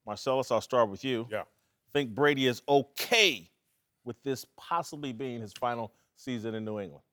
Marcellus, I'll start with you. Yeah. Think Brady is okay with this possibly being his final season in New England?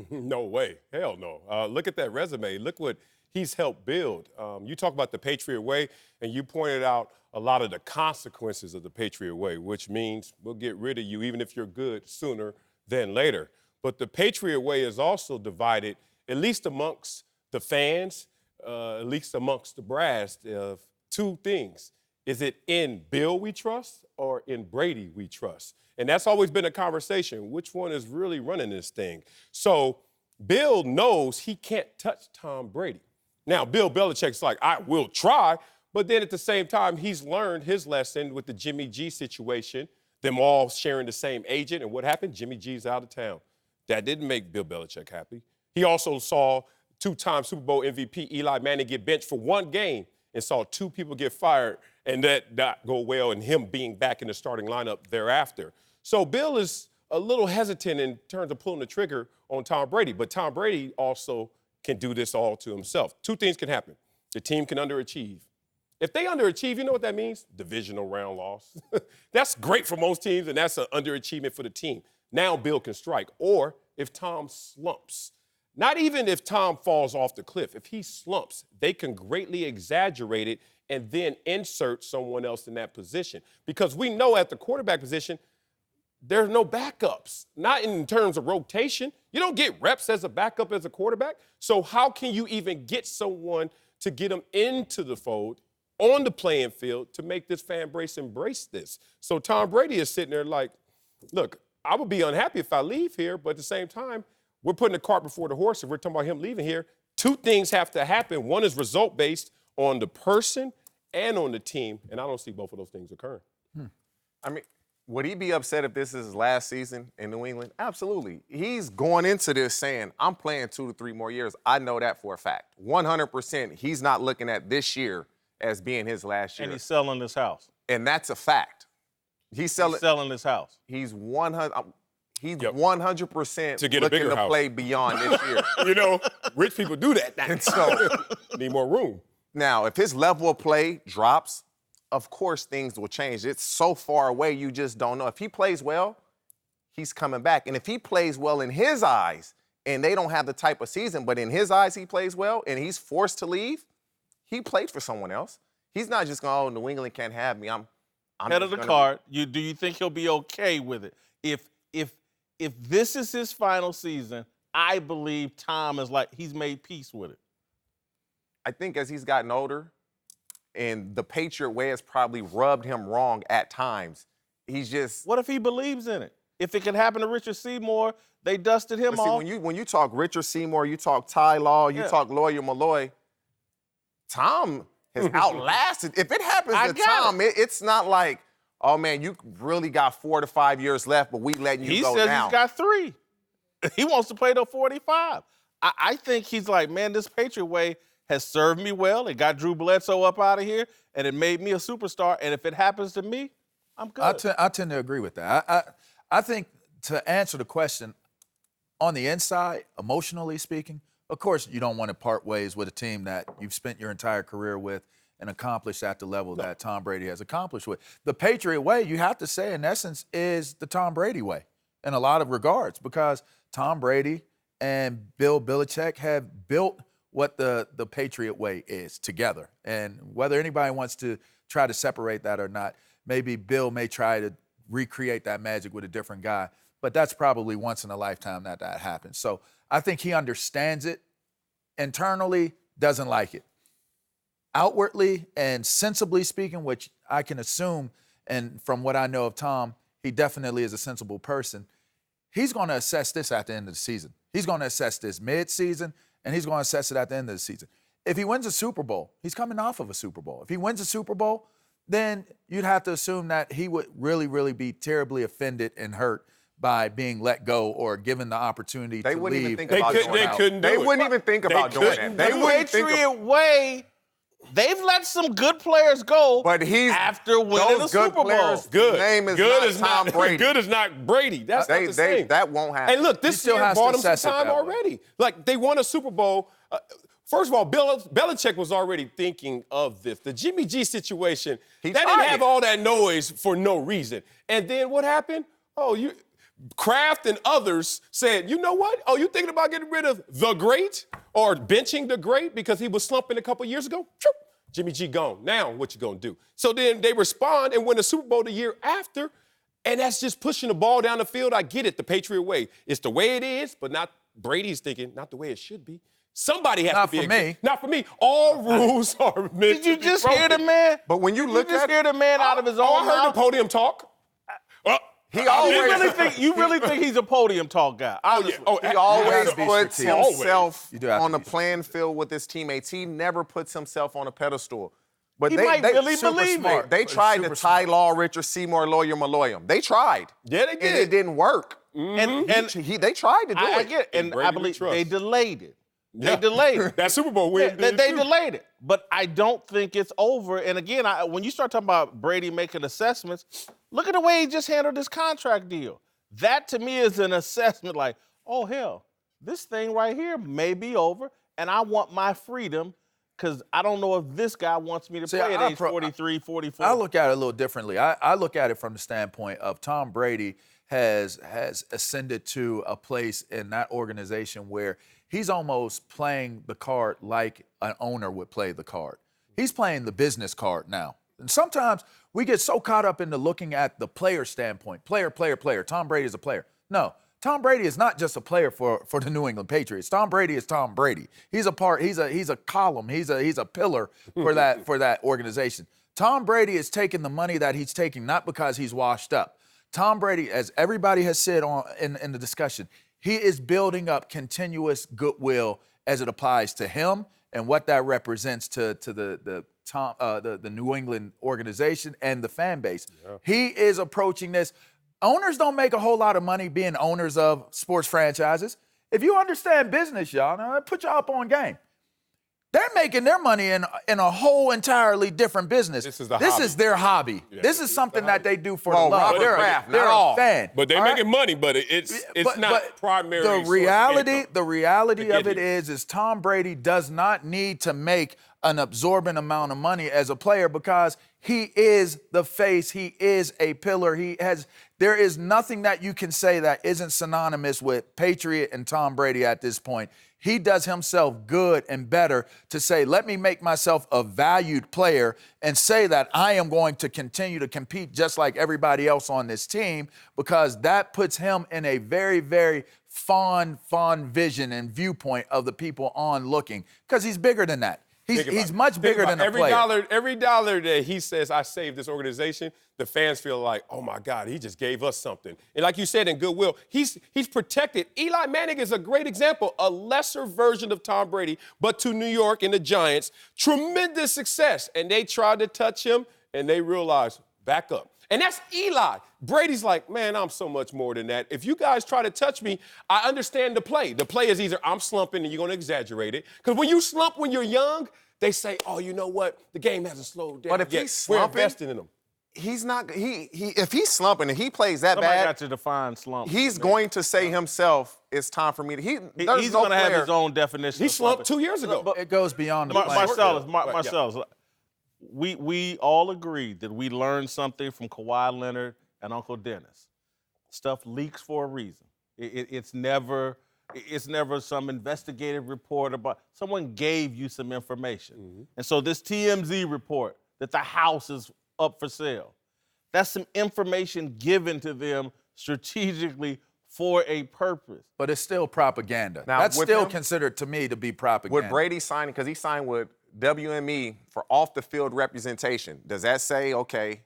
No way. Hell no. Look at that resume. Look what he's helped build. You talk about the Patriot Way, and you pointed out a lot of the consequences of the Patriot Way, which means we'll get rid of you even if you're good sooner than later. But the Patriot Way is also divided, at least amongst the fans, at least amongst the brass, of two things. Is it in Bill we trust or in Brady we trust? And that's always been a conversation. Which one is really running this thing? So Bill knows he can't touch Tom Brady. Now, Bill Belichick's like, I will try, but then at the same time, he's learned his lesson with the Jimmy G situation, them all sharing the same agent. And what happened? Jimmy G's out of town. That didn't make Bill Belichick happy. He also saw two-time Super Bowl MVP Eli Manning get benched for one game and saw two people get fired, and that not go well in him being back in the starting lineup thereafter. So Bill is a little hesitant in terms of pulling the trigger on Tom Brady, but Tom Brady also can do this all to himself. Two things can happen. The team can underachieve. If they underachieve, you know what that means? Divisional round loss. That's great for most teams, and that's an underachievement for the team. Now Bill can strike. Or if Tom slumps, not even if Tom falls off the cliff, if he slumps, they can greatly exaggerate it and then insert someone else in that position. Because we know at the quarterback position, there's no backups, not in terms of rotation. You don't get reps as a backup as a quarterback. So how can you even get someone to get them into the fold on the playing field to make this fan base embrace this? So Tom Brady is sitting there like, look, I would be unhappy if I leave here, but at the same time, we're putting the cart before the horse. If we're talking about him leaving here, two things have to happen. One is result-based on the person and on the team, and I don't see both of those things occurring. I mean, would he be upset if this is his last season in New England? Absolutely. He's going into this saying, I'm playing 2 to 3 more years. I know that for a fact. 100%, he's not looking at this year as being his last year. And he's selling this house. And that's a fact. He's selling this house. He's 100% To get a looking bigger to house. play beyond this year. You know, rich people do that. And so Need more room. now, if his level of play drops, of course things will change. It's so far away, you just don't know. If he plays well, he's coming back. And if he plays well in his eyes, and they don't have the type of season, but in his eyes he plays well, and he's forced to leave, he played for someone else. He's not just going, oh, New England can't have me. I'm Head of the card. Do you think he'll be okay with it? If this is his final season, I believe Tom is like, he's made peace with it. I think as he's gotten older, and the Patriot Way has probably rubbed him wrong at times, he's just... What if he believes in it? If it can happen to Richard Seymour, they dusted him off. When you talk Richard Seymour, you talk Ty Law, you talk Lawyer Malloy, Tom has outlasted. If it happens to Tom, it's not like, oh, man, you really got 4 to 5 years left, but we letting you go now. He says he's got 3. He wants to play till 45. I think he's like, man, this Patriot Way has served me well. It got Drew Bledsoe up out of here, and it made me a superstar. And if it happens to me, I'm good. I tend to agree with that. I think to answer the question, on the inside, emotionally speaking, of course, you don't want to part ways with a team that you've spent your entire career with and accomplished at the level that Tom Brady has accomplished with. The Patriot Way, you have to say, in essence, is the Tom Brady way in a lot of regards, because Tom Brady and Bill Belichick have built what the Patriot Way is together. And whether anybody wants to try to separate that or not, maybe Bill may try to recreate that magic with a different guy, but that's probably once in a lifetime that happens. So I think he understands it. Internally, doesn't like it. Outwardly and sensibly speaking, which I can assume, and from what I know of Tom, he definitely is a sensible person. He's going to assess this at the end of the season. He's going to assess this mid-season, and he's going to assess it at the end of the season. If he wins a Super Bowl, he's coming off of a Super Bowl. If he wins a Super Bowl, then you'd have to assume that he would really, really be terribly offended and hurt by being let go or given the opportunity to leave. They wouldn't even think about doing that. They wouldn't even think about doing that. They wouldn't Patriot Way, they've let some good players go, but he's after winning the Super Bowl. Good. Name is good not is Tom not Brady. Good is not Brady. That's not the same. That won't happen. And look, this year bought him some time already. Like, they won a Super Bowl. First of all, Belichick was already thinking of this. The Jimmy G situation, that didn't tried have it. all that noise for no reason. And then what happened? Kraft and others said, you know what? Oh, you thinking about getting rid of the great or benching the great because he was slumping a couple years ago? Sure. Jimmy G gone. Now what you gonna do? So then they respond and win the Super Bowl the year after, and that's just pushing the ball down the field. I get it, the Patriot way. It's the way it is, but not Brady's thinking, not the way it should be. Somebody has Not to be. for me. Not for me. All rules are meant Did you to be just broken. hear the man? But when you look just at hear the man out of his own I heard mouth? the podium talk. He always You really think he's a podium talk guy? Honestly. he always gotta be puts strategic. himself You do have to on the be playing field with his teammates. He never puts himself on a pedestal. But He might really super believe smart. it. They tried to Super Ty Law, Richard Seymour, Lawyer Maloyam. They tried. Yeah, they And did. it didn't work. And They tried to do I it. get it. And Brady I we believe trust. they delayed it. Yeah. They delayed it. That Super Bowl win. They did too. delayed it. But I don't think it's over. And again, when you start talking about Brady making assessments, look at the way he just handled his contract deal. That to me is an assessment like, oh, hell, this thing right here may be over, and I want my freedom because I don't know if this guy wants me to See, play at I age 43, 44. I look at it a little differently. I look at it from the standpoint of Tom Brady has ascended to a place in that organization where he's almost playing the card like an owner would play the card. He's playing the business card now. And sometimes we get so caught up into looking at the player standpoint. Player. Tom Brady is a player. No, Tom Brady is not just a player for the New England Patriots. Tom Brady is Tom Brady. He's a part, he's a column, he's a pillar for that organization. Tom Brady is taking the money that he's taking not because he's washed up. Tom Brady, as everybody has said in the discussion, he is building up continuous goodwill as it applies to him and what that represents to the New England organization and the fan base. Yeah. He is approaching this. Owners don't make a whole lot of money being owners of sports franchises. If you understand business, y'all, now put y'all up on game. They're making their money in a whole entirely different business. This is their hobby. Yeah, this is something that they do for Well, the love. Robert They're Kraft, a not all. fan. But they're all right? making money, but it's not primary. The source of reality income. of it is Tom Brady does not need to make an absorbent amount of money as a player because he is the face. He is a pillar. There is nothing that you can say that isn't synonymous with Patriot and Tom Brady at this point. He does himself good and better to say, let me make myself a valued player and say that I am going to continue to compete just like everybody else on this team because that puts him in a very, very fond vision and viewpoint of the people on looking because he's bigger than that. He's much bigger than a player. Every dollar that he says, I saved this organization, the fans feel like, oh, my God, he just gave us something. And like you said, in goodwill, he's protected. Eli Manning is a great example, a lesser version of Tom Brady, but to New York and the Giants, tremendous success. And they tried to touch him, and they realized, back up. And that's Eli. Brady's like, man, I'm so much more than that. If you guys try to touch me, I understand the play. The play is either I'm slumping and you're going to exaggerate it. Because when you slump when you're young, they say, oh, you know what? The game hasn't slowed down. But if yet. he's slumping, we're investing in him. He's not. If he's slumping and he plays that Somebody bad, got to define slump. he's going to say himself, "It's time for me to." He's going to have his own definition. He of slumped slumping. 2 years ago. It goes beyond the playing field. Marcellus, we all agreed that we learned something from Kawhi Leonard and Uncle Dennis. Stuff leaks for a reason. It's never some investigative report about someone gave you some information. Mm-hmm. And so this TMZ report that the house is up for sale, that's some information given to them strategically for a purpose. But it's still propaganda. Now, That's with still him, considered to me to be propaganda. With Brady signing, because he signed with WME for off-the-field representation, does that say, okay,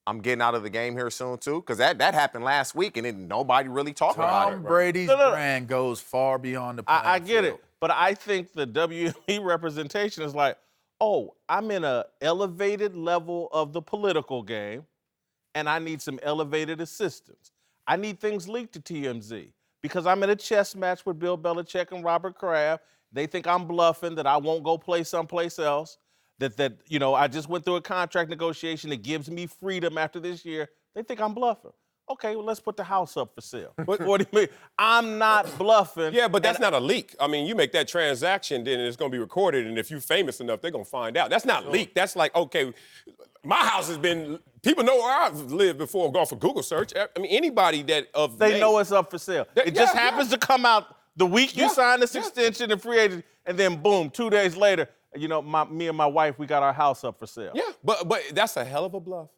I'm getting out of the game here soon too? Because that happened last week and then nobody really talked about it. Tom Brady's brand goes far beyond the playing I get field. it, but I think the WME representation is like, oh, I'm in an elevated level of the political game, and I need some elevated assistance. I need things leaked to TMZ because I'm in a chess match with Bill Belichick and Robert Kraft. They think I'm bluffing, that I won't go play someplace else, that I just went through a contract negotiation that gives me freedom after this year. They think I'm bluffing. Okay, well, let's put the house up for sale. What do you mean? I'm not bluffing. Yeah, but that's not a leak. I mean, you make that transaction, then it's going to be recorded, and if you're famous enough, they're going to find out. That's not leak. That's like, okay, my house has been, people know where I've lived before going for Google search. I mean, anody that of They name, know it's up for sale. It just happens to come out the week you sign this extension and free agent, and then boom, 2 days later, you know, me and my wife, we got our house up for sale. Yeah, but that's a hell of a bluff.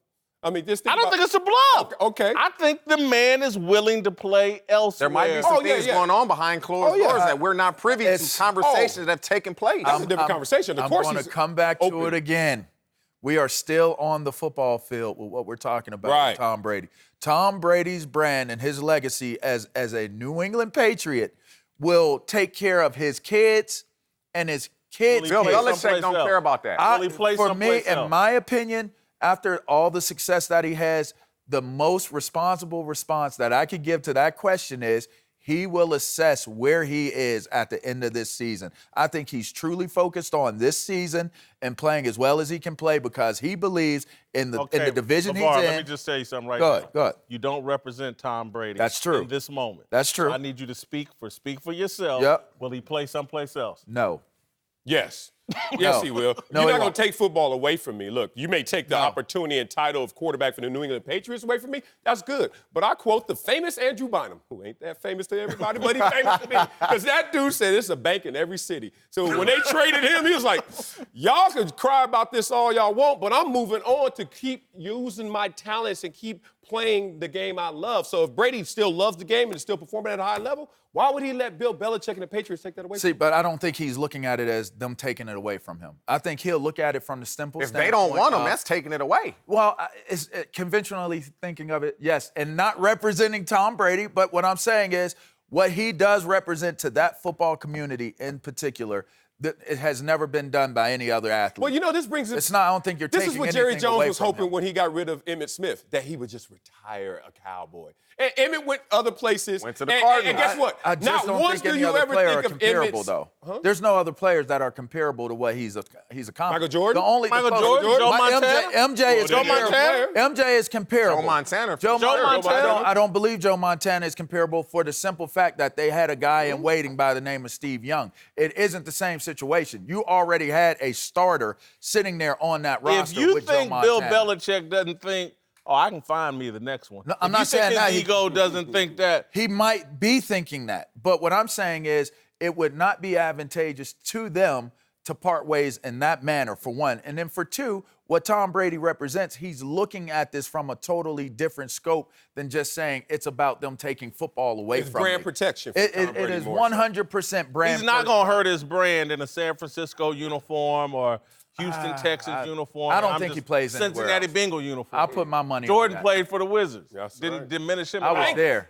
I mean, just think I don't think it's a bluff. Okay. I think the man is willing to play elsewhere. There might be some things going on behind closed doors that we're not privy to, conversations that have taken place. That's a different conversation. Of course, I'm going to come back to it again. We are still on the football field with what we're talking about with Tom Brady. Tom Brady's brand and his legacy as a New England Patriot will take care of his kids and his kids. Bill Belichick don't care about that. For me, in my opinion, after all the success that he has, the most responsible response that I could give to that question is he will assess where he is at the end of this season. I think he's truly focused on this season and playing as well as he can play because he believes in the division LaVar, he's in. let me just tell you something right now. Go ahead. You don't represent Tom Brady. That's true. In this moment. That's true. I need you to speak for yourself. Yep. Will he play someplace else? No. Yes. Yes, he will. No, You're he not going won't. to take football away from me. Look, you may take the opportunity and title of quarterback for the New England Patriots away from me. That's good. But I quote the famous Andrew Bynum, who ain't that famous to everybody, but he's famous to me. Because that dude said it's a bank in every city. So when they traded him, he was like, y'all can cry about this all y'all want, but I'm moving on to keep using my talents and keep playing the game I love. So if Brady still loves the game and is still performing at a high level, why would he let Bill Belichick and the Patriots take that away from him? See, but I don't think he's looking at it as them taking it away from him. I think he'll look at it from the simple If standpoint. they don't want him, that's taking it away. Well, it's conventionally thinking of it, yes, and not representing Tom Brady, but what I'm saying is what he does represent to that football community in particular, that it has never been done by any other athlete. Well, you know, this brings It's not, I don't think you're This taking is what anything Jerry Jones away was from hoping him. when he got rid of Emmitt Smith, that he would just retire a Cowboy. And Emmett went other places. Went to the and Cardinals. guess what? I just Not don't once think do any you other ever player think are of comparable, Emmett's, though. Huh? There's no other players that are comparable to what he's accomplished. Michael Jordan? The only Michael the Jordan? closest- Joe My- Montana? MJ is Joe comparable. Montana? MJ is comparable. Joe Montana. Joe Montana? I don't believe Joe Montana is comparable for the simple fact that they had a guy in waiting by the name of Steve Young. It isn't the same situation. You already had a starter sitting there on that roster If you with think Joe Bill Montana. Belichick doesn't think, oh, I can find me the next one. No, I'm If not you think saying that. his ego doesn't think that. He might be thinking that. But what I'm saying is it would not be advantageous to them to part ways in that manner, for one. And then for two, what Tom Brady represents, he's looking at this from a totally different scope than just saying it's about them taking football away It's from brand me. protection for It Tom Brady is more so. 100% brand He's not protection. going to hurt his brand in a San Francisco uniform or Houston Texans uniform. I don't I'm think he just plays anywhere Cincinnati else. Bengal uniform. I'll put my money Jordan on that. played for the Wizards. That's Didn't right. diminish him. I at was all. there.